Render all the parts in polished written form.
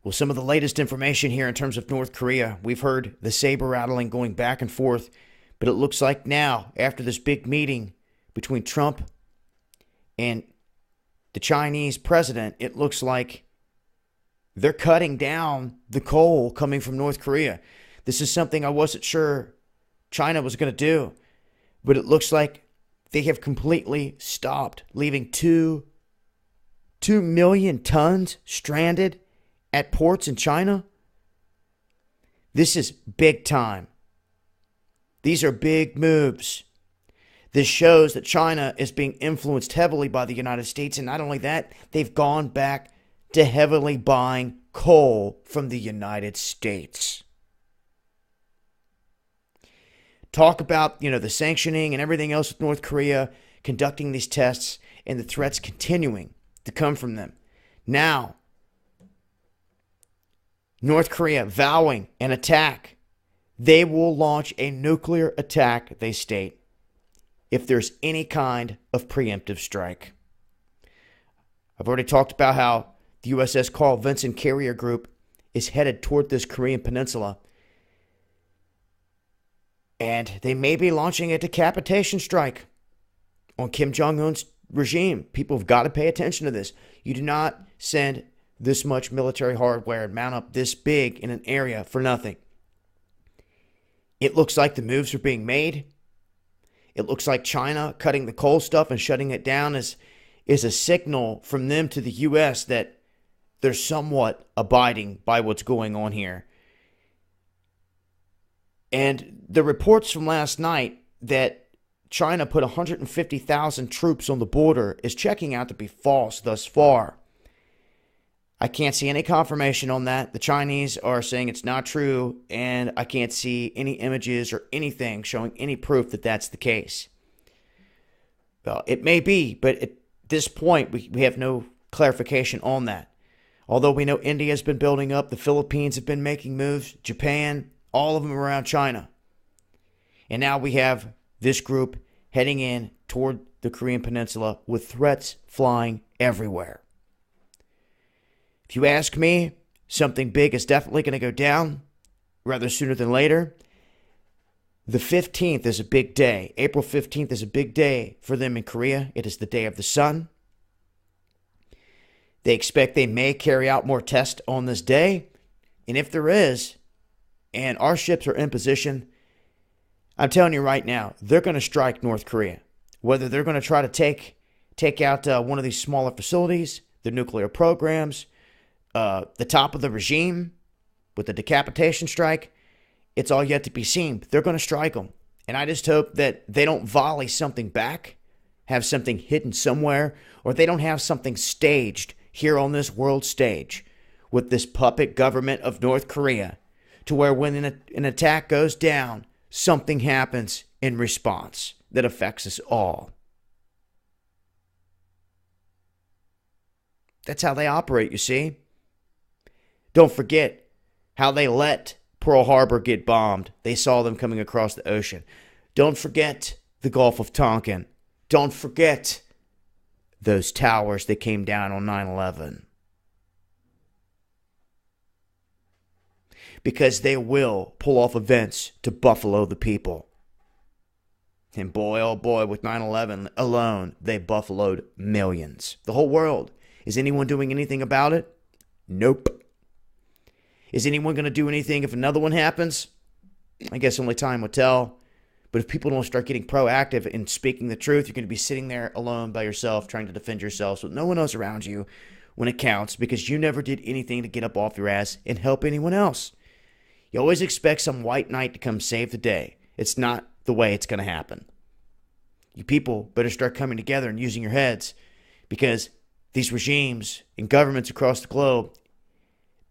Well, some of the latest information here in terms of North Korea, we've heard the saber rattling going back and forth, but it looks like now, after this big meeting between Trump and the Chinese president, it looks like they're cutting down the coal coming from North Korea. This is something I wasn't sure China was going to do, but it looks like they have completely stopped, leaving 2 million tons stranded at ports in China. This is big time. These are big moves. This shows that China is being influenced heavily by the United States. And not only that, they've gone back to heavily buying coal from the United States. Talk about, the sanctioning and everything else with North Korea, conducting these tests and the threats continuing to come from them. Now, North Korea vowing an attack. They will launch a nuclear attack, they state, if there's any kind of preemptive strike. I've already talked about how the USS Carl Vinson carrier group is headed toward this Korean peninsula. And they may be launching a decapitation strike on Kim Jong-un's regime. People have got to pay attention to this. You do not send this much military hardware and mount up this big in an area for nothing. It looks like the moves are being made. It looks like China cutting the coal stuff and shutting it down is a signal from them to the U.S. that they're somewhat abiding by what's going on here. And the reports from last night that China put 150,000 troops on the border is checking out to be false thus far. I can't see any confirmation on that. The Chinese are saying it's not true, and I can't see any images or anything showing any proof that that's the case. Well, it may be, but at this point, we have no clarification on that. Although we know India has been building up, the Philippines have been making moves, Japan, all of them around China. And now we have this group heading in toward the Korean Peninsula with threats flying everywhere. If you ask me, something big is definitely going to go down rather sooner than later. The 15th is a big day. April 15th is a big day for them in Korea. It is the day of the sun. They expect they may carry out more tests on this day. And if there is, and our ships are in position, I'm telling you right now, they're going to strike North Korea. Whether they're going to try to take out one of these smaller facilities, the nuclear programs, the top of the regime with the decapitation strike, it's all yet to be seen. But they're going to strike them. And I just hope that they don't volley something back, have something hidden somewhere, or they don't have something staged here on this world stage with this puppet government of North Korea, to where when an attack goes down, something happens in response that affects us all. That's how they operate, you see. Don't forget how they let Pearl Harbor get bombed. They saw them coming across the ocean. Don't forget the Gulf of Tonkin. Don't forget those towers that came down on 9/11. Because they will pull off events to buffalo the people. And boy, oh boy, with 9/11 alone, they buffaloed millions. The whole world. Is anyone doing anything about it? Nope. Is anyone going to do anything if another one happens? I guess only time will tell. But if people don't start getting proactive in speaking the truth, you're going to be sitting there alone by yourself trying to defend yourself with no one else around you when it counts, because you never did anything to get up off your ass and help anyone else. You always expect some white knight to come save the day. It's not the way it's going to happen. You people better start coming together and using your heads, because these regimes and governments across the globe,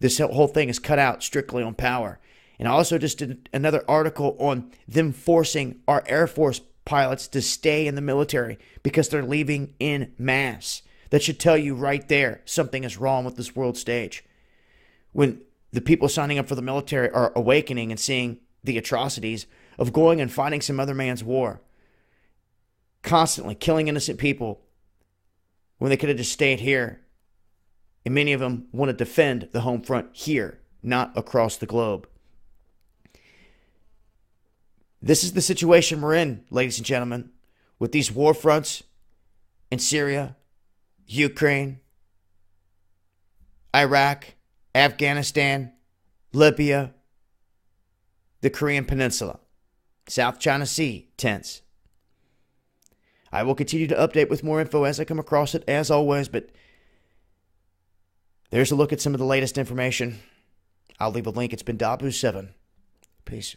this whole thing is cut out strictly on power. And I also just did another article on them forcing our Air Force pilots to stay in the military because they're leaving in mass. That should tell you right there something is wrong with this world stage. When the people signing up for the military are awakening and seeing the atrocities of going and fighting some other man's war, constantly killing innocent people when they could have just stayed here And many of them want to defend the home front here, not across the globe. This is the situation we're in, ladies and gentlemen, with these war fronts in Syria, Ukraine, Iraq, Afghanistan, Libya, the Korean Peninsula, South China Sea, tense. I will continue to update with more info as I come across it, as always, but there's a look at some of the latest information. I'll leave a link. It's been Dabu7. Peace.